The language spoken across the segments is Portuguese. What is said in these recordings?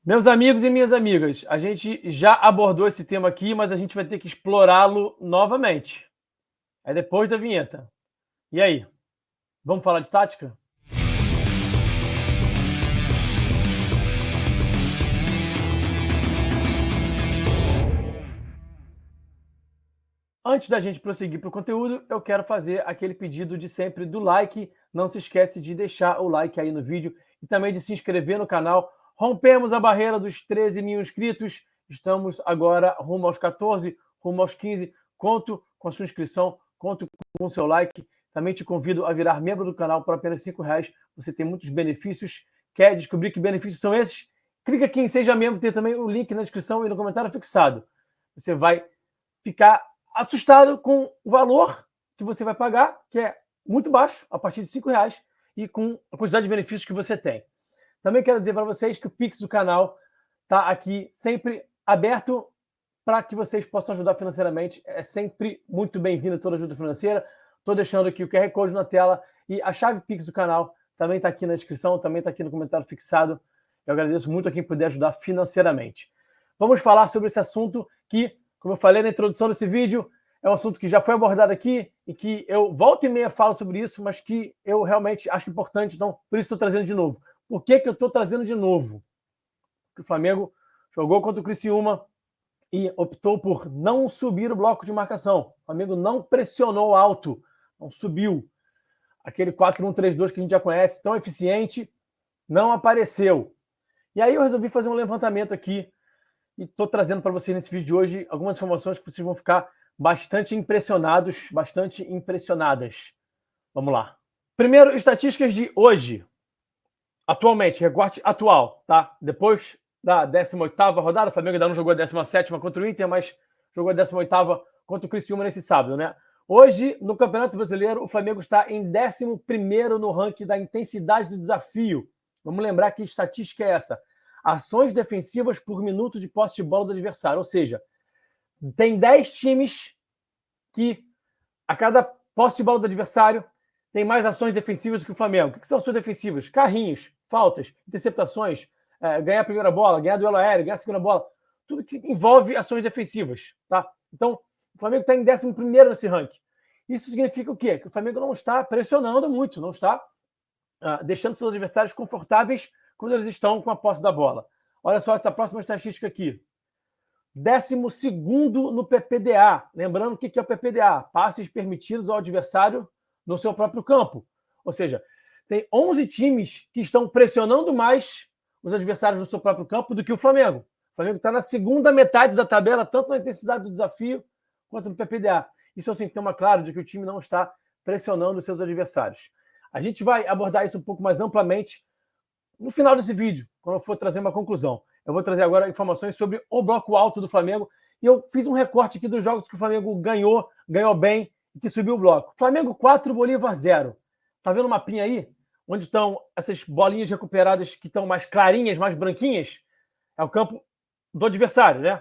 Meus amigos e minhas amigas, a gente já abordou esse tema aqui, mas a gente vai ter que explorá-lo novamente. É depois da vinheta. E aí, vamos falar de tática? Antes da gente prosseguir para o conteúdo, eu quero fazer aquele pedido de sempre do like. Não se esquece de deixar o like aí no vídeo e também de se inscrever no canal. Rompemos a barreira dos 13 mil inscritos. Estamos agora rumo aos 14, rumo aos 15. Conto com a sua inscrição, conto com o seu like. Também te convido a virar membro do canal por apenas R$5. Você tem muitos benefícios. Quer descobrir que benefícios são esses? Clica aqui em Seja Membro, tem também o link na descrição e no comentário fixado. Você vai ficar assustado com o valor que você vai pagar, que é muito baixo, a partir de R$5, e com a quantidade de benefícios que você tem. Também quero dizer para vocês que o Pix do canal está aqui sempre aberto para que vocês possam ajudar financeiramente. É sempre muito bem-vinda toda ajuda financeira. Estou deixando aqui o QR Code na tela e a chave Pix do canal também está aqui na descrição, também está aqui no comentário fixado. Eu agradeço muito a quem puder ajudar financeiramente. Vamos falar sobre esse assunto que, como eu falei na introdução desse vídeo, é um assunto que já foi abordado aqui e que eu volta e meia falo sobre isso, mas que eu realmente acho importante, então por isso estou trazendo de novo. Por que eu estou trazendo de novo? Porque o Flamengo jogou contra o Criciúma e optou por não subir o bloco de marcação. O Flamengo não pressionou alto, não subiu. Aquele 4-1-3-2 que a gente já conhece, tão eficiente, não apareceu. E aí eu resolvi fazer um levantamento aqui e estou trazendo para vocês nesse vídeo de hoje algumas informações que vocês vão ficar bastante impressionados, bastante impressionadas. Vamos lá. Primeiro, estatísticas de hoje. Atualmente, recorte atual, tá? Depois da 18ª rodada, o Flamengo ainda não jogou a 17ª contra o Inter, mas jogou a 18ª contra o Criciúma nesse sábado, né? Hoje, no Campeonato Brasileiro, o Flamengo está em 11º no ranking da intensidade do desafio. Vamos lembrar que estatística é essa. Ações defensivas por minuto de posse de bola do adversário. Ou seja, tem 10 times que, a cada posse de bola do adversário, tem mais ações defensivas do que o Flamengo. O que são ações defensivas? Carrinhos, faltas, interceptações, ganhar a primeira bola, ganhar duelo aéreo, ganhar a segunda bola. Tudo que envolve ações defensivas. Tá? Então, o Flamengo está em 11º nesse ranking. Isso significa o quê? Que o Flamengo não está pressionando muito, não está deixando seus adversários confortáveis quando eles estão com a posse da bola. Olha só essa próxima estatística aqui. 12º no PPDA. Lembrando o que é o PPDA? Passes permitidos ao adversário no seu próprio campo. Ou seja, tem 11 times que estão pressionando mais os adversários no seu próprio campo do que o Flamengo. O Flamengo está na segunda metade da tabela, tanto na intensidade do desafio quanto no PPDA. Isso é um sintoma claro de que o time não está pressionando os seus adversários. A gente vai abordar isso um pouco mais amplamente no final desse vídeo, quando eu for trazer uma conclusão. Eu vou trazer agora informações sobre o bloco alto do Flamengo. E eu fiz um recorte aqui dos jogos que o Flamengo ganhou bem e que subiu o bloco. Flamengo 4, Bolívar 0. Tá vendo o mapinha aí? Onde estão essas bolinhas recuperadas que estão mais clarinhas, mais branquinhas? É o campo do adversário, né?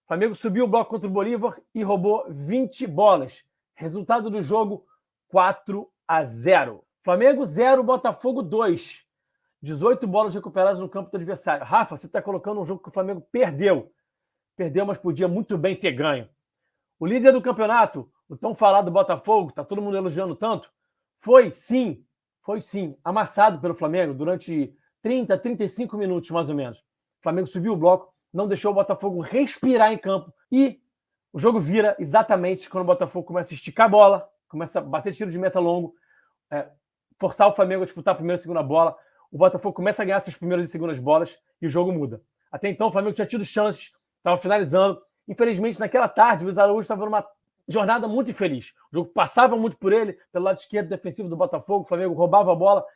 O Flamengo subiu o bloco contra o Bolívar e roubou 20 bolas. Resultado do jogo, 4-0. Flamengo 0, Botafogo 2. 18 bolas recuperadas no campo do adversário. Rafa, você está colocando um jogo que o Flamengo perdeu. Perdeu, mas podia muito bem ter ganho. O líder do campeonato, o tão falado Botafogo, está todo mundo elogiando tanto, foi sim, amassado pelo Flamengo durante 30, 35 minutos, mais ou menos. O Flamengo subiu o bloco, não deixou o Botafogo respirar em campo e o jogo vira exatamente quando o Botafogo começa a esticar a bola, começa a bater tiro de meta longo, forçar o Flamengo a disputar a primeira e segunda bola. O Botafogo começa a ganhar essas primeiras e segundas bolas e o jogo muda. Até então, o Flamengo tinha tido chances, estava finalizando. Infelizmente, naquela tarde, o Luiz Araújo estava numa jornada muito infeliz. O jogo passava muito por ele, pelo lado esquerdo defensivo do Botafogo. O Flamengo roubava a bola,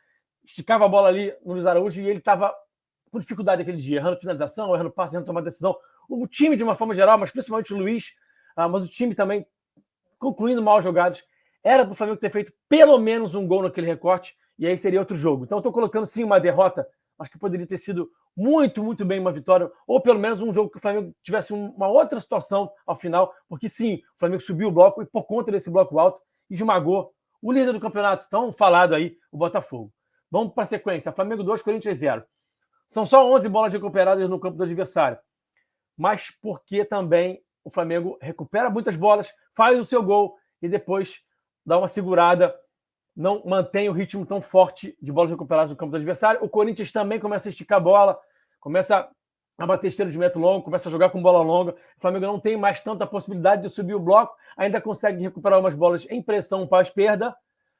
esticava a bola ali no Luiz Araújo e ele estava com dificuldade aquele dia, errando finalização, errando passe, errando tomar decisão. O time, de uma forma geral, mas principalmente o Luiz, mas o time também concluindo mal jogadas. Era para o Flamengo ter feito pelo menos um gol naquele recorte e aí seria outro jogo. Então eu estou colocando sim uma derrota, acho que poderia ter sido muito, muito bem uma vitória, ou pelo menos um jogo que o Flamengo tivesse uma outra situação ao final, porque sim, o Flamengo subiu o bloco e por conta desse bloco alto, esmagou o líder do campeonato, tão falado aí, o Botafogo. Vamos para a sequência, Flamengo 2, Corinthians 0. São só 11 bolas recuperadas no campo do adversário. Mas porque também o Flamengo recupera muitas bolas, faz o seu gol e depois dá uma segurada, não mantém o ritmo tão forte de bolas recuperadas no campo do adversário. O Corinthians também começa a esticar a bola, começa a bater esteira de metro longo, começa a jogar com bola longa. O Flamengo não tem mais tanta possibilidade de subir o bloco, ainda consegue recuperar umas bolas em pressão pós-perda,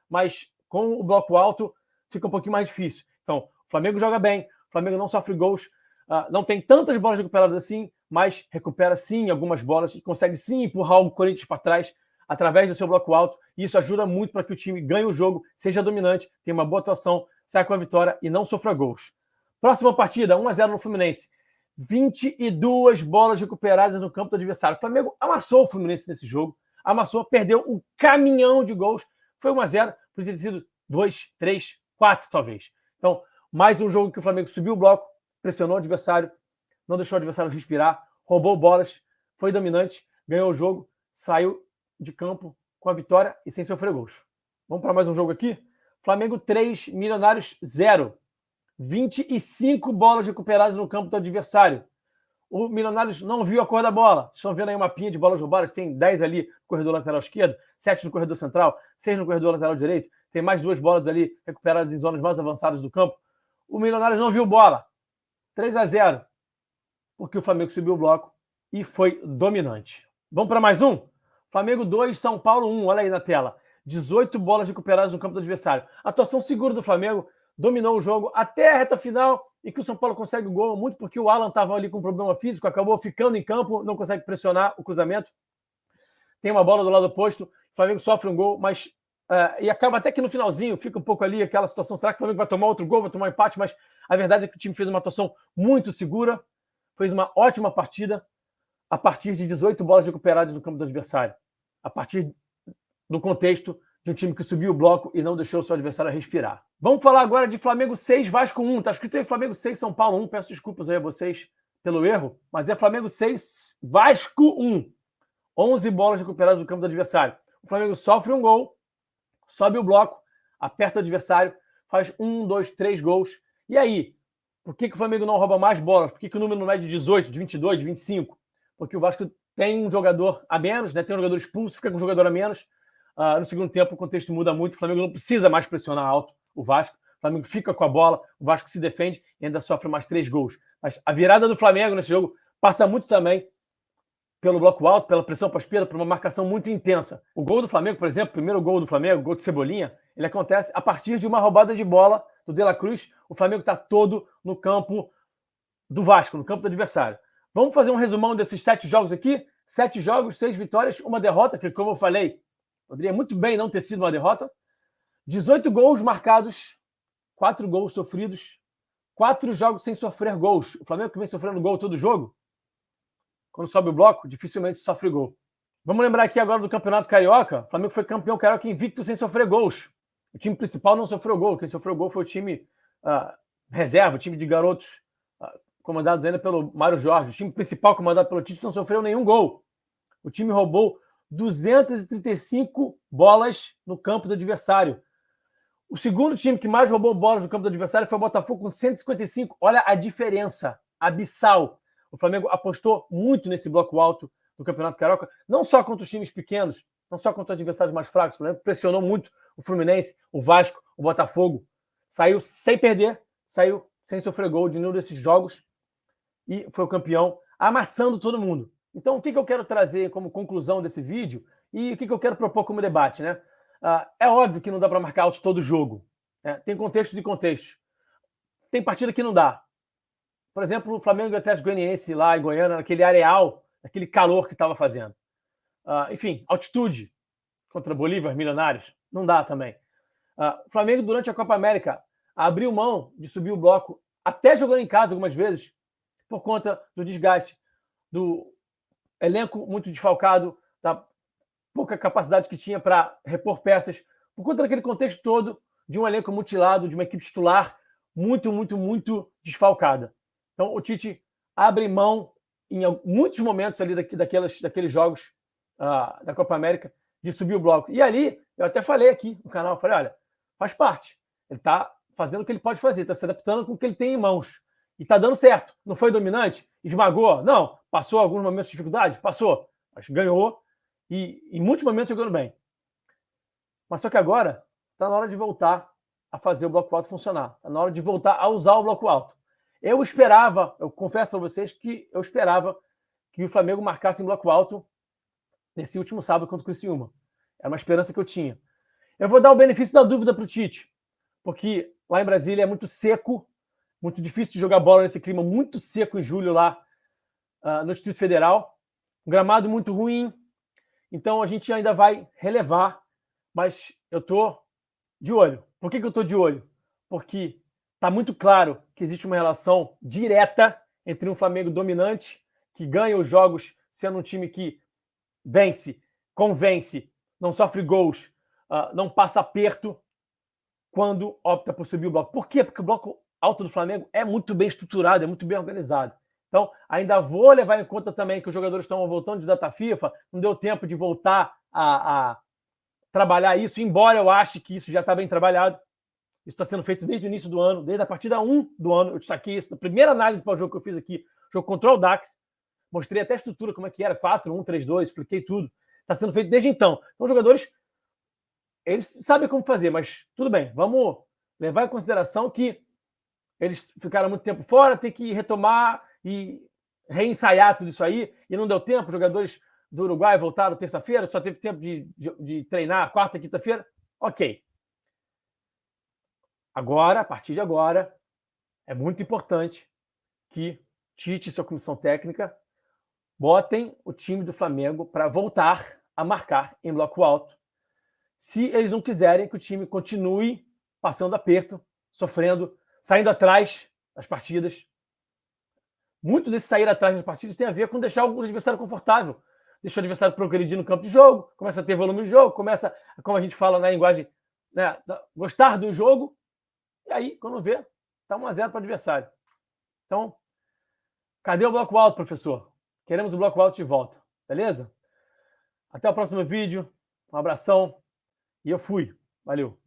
mas com o bloco alto fica um pouquinho mais difícil. Então, o Flamengo joga bem, o Flamengo não sofre gols, não tem tantas bolas recuperadas assim, mas recupera sim algumas bolas e consegue sim empurrar o Corinthians para trás através do seu bloco alto, e isso ajuda muito para que o time ganhe o jogo, seja dominante, tenha uma boa atuação, saia com a vitória e não sofra gols. Próxima partida, 1-0 no Fluminense. 22 bolas recuperadas no campo do adversário. O Flamengo amassou o Fluminense nesse jogo, amassou, perdeu um caminhão de gols. Foi 1-0, podia ter sido 2, 3, 4 talvez. Então, mais um jogo que o Flamengo subiu o bloco, pressionou o adversário, não deixou o adversário respirar, roubou bolas, foi dominante, ganhou o jogo, saiu de campo com a vitória e sem sofrer gols. Vamos para mais um jogo aqui? Flamengo 3, Milionários 0. 25 bolas recuperadas no campo do adversário. O Milionários não viu a cor da bola. Vocês estão vendo aí uma pinha de bolas roubadas? Tem 10 ali no corredor lateral esquerdo, 7 no corredor central, 6 no corredor lateral direito. Tem mais 2 bolas ali recuperadas em zonas mais avançadas do campo. O Milionários não viu bola. 3-0. Porque o Flamengo subiu o bloco e foi dominante. Vamos para mais um? Flamengo 2, São Paulo 1. Olha aí na tela. 18 bolas recuperadas no campo do adversário. Atuação segura do Flamengo. Dominou o jogo até a reta final e que o São Paulo consegue o gol, muito porque o Alan estava ali com um problema físico, acabou ficando em campo, não consegue pressionar o cruzamento. Tem uma bola do lado oposto, o Flamengo sofre um gol, mas e acaba até que no finalzinho, fica um pouco ali aquela situação, será que o Flamengo vai tomar outro gol, vai tomar um empate? Mas a verdade é que o time fez uma atuação muito segura, fez uma ótima partida a partir de 18 bolas recuperadas no campo do adversário, a partir do contexto de um time que subiu o bloco e não deixou o seu adversário respirar. Vamos falar agora de Flamengo 6, Vasco 1. Está escrito aí Flamengo 6, São Paulo 1. Peço desculpas aí a vocês pelo erro, mas é Flamengo 6, Vasco 1. 11 bolas recuperadas no campo do adversário. O Flamengo sofre um gol, sobe o bloco, aperta o adversário, faz 1, 2, 3 gols. E aí? Por que o Flamengo não rouba mais bolas? Por que o número não é de 18, de 22, de 25? Porque o Vasco tem um jogador a menos, né? Tem um jogador expulso, fica com um jogador a menos. No segundo tempo, o contexto muda muito. O Flamengo não precisa mais pressionar alto o Vasco. O Flamengo fica com a bola, o Vasco se defende e ainda sofre mais 3 gols. Mas a virada do Flamengo nesse jogo passa muito também pelo bloco alto, pela pressão pós-perda, por uma marcação muito intensa. O gol do Flamengo, por exemplo, o primeiro gol do Flamengo, o gol de Cebolinha, ele acontece a partir de uma roubada de bola do De La Cruz. O Flamengo está todo no campo do Vasco, no campo do adversário. Vamos fazer um resumão desses 7 jogos aqui? 7 jogos, 6 vitórias, 1 derrota, que como eu falei, poderia muito bem não ter sido uma derrota. 18 gols marcados, 4 gols sofridos, 4 jogos sem sofrer gols. O Flamengo que vem sofrendo gol todo jogo, quando sobe o bloco, dificilmente sofre gol. Vamos lembrar aqui agora do Campeonato Carioca. O Flamengo foi campeão carioca invicto sem sofrer gols. O time principal não sofreu gol. Quem sofreu gol foi o time reserva, o time de garotos comandados ainda pelo Mário Jorge. O time principal comandado pelo Tite não sofreu nenhum gol. O time roubou 235 bolas no campo do adversário. O segundo time que mais roubou bolas no campo do adversário foi o Botafogo com 155. Olha a diferença abissal. O Flamengo apostou muito nesse bloco alto do Campeonato Carioca, não só contra os times pequenos, não só contra adversários mais fracos. O Flamengo pressionou muito o Fluminense, o Vasco, o Botafogo. Saiu sem perder, saiu sem sofrer gol de nenhum desses jogos e foi o campeão, amassando todo mundo. Então, o que eu quero trazer como conclusão desse vídeo e o que eu quero propor como debate, né? É óbvio que não dá para marcar alto todo jogo. Né? Tem contextos e contextos. Tem partida que não dá. Por exemplo, o Flamengo e o Atlético Goianiense lá em Goiânia, naquele areal, aquele calor que estava fazendo. Enfim, altitude contra Bolívar, Milionários, não dá também. O Flamengo, durante a Copa América, abriu mão de subir o bloco, até jogando em casa algumas vezes, por conta do desgaste, do elenco muito desfalcado, da pouca capacidade que tinha para repor peças, por conta daquele contexto todo de um elenco mutilado, de uma equipe titular muito, muito, muito desfalcada. Então, o Tite abre mão, em muitos momentos ali daqueles jogos da Copa América, de subir o bloco. E ali, eu até falei aqui no canal, falei, olha, faz parte. Ele está fazendo o que ele pode fazer, está se adaptando com o que ele tem em mãos. E tá dando certo. Não foi dominante? Esmagou? Não. Passou alguns momentos de dificuldade? Passou. Mas ganhou. E em muitos momentos jogando bem. Mas só que agora está na hora de voltar a fazer o bloco alto funcionar. Está na hora de voltar a usar o bloco alto. Eu confesso para vocês que eu esperava que o Flamengo marcasse em bloco alto nesse último sábado contra o Criciúma. Era uma esperança que eu tinha. Eu vou dar o benefício da dúvida para o Tite, porque lá em Brasília é muito seco, muito difícil de jogar bola nesse clima muito seco em julho lá no Distrito Federal. Um gramado muito ruim. Então a gente ainda vai relevar, mas eu estou de olho. Por que eu estou de olho? Porque está muito claro que existe uma relação direta entre um Flamengo dominante, que ganha os jogos sendo um time que vence, convence, não sofre gols, não passa aperto quando opta por subir o bloco. Por quê? Porque o bloco alto do Flamengo é muito bem estruturado, é muito bem organizado. Então, ainda vou levar em conta também que os jogadores estão voltando de data FIFA, não deu tempo de voltar a trabalhar isso, embora eu ache que isso já está bem trabalhado. Isso está sendo feito desde o início do ano, desde a partida 1 do ano. Eu destaquei isso na primeira análise para o jogo que eu fiz aqui, jogo contra o Dax. Mostrei até a estrutura, como é que era, 4-1-3-2, expliquei tudo. Está sendo feito desde então. Então, os jogadores, eles sabem como fazer, mas tudo bem. Vamos levar em consideração que eles ficaram muito tempo fora, tem que retomar e reensaiar tudo isso aí, e não deu tempo. Os jogadores do Uruguai voltaram terça-feira, só teve tempo de treinar quarta e quinta-feira. Ok. Agora, a partir de agora, é muito importante que Tite e sua comissão técnica botem o time do Flamengo para voltar a marcar em bloco alto, se eles não quiserem que o time continue passando aperto, sofrendo, saindo atrás das partidas. Muito desse sair atrás das partidas tem a ver com deixar o adversário confortável, deixar o adversário progredir no campo de jogo, começa a ter volume de jogo, começa, como a gente fala na linguagem, né, gostar do jogo, e aí, quando vê, está 1-0 para o adversário. Então, cadê o bloco alto, professor? Queremos o bloco alto de volta, beleza? Até o próximo vídeo, um abração e eu fui. Valeu!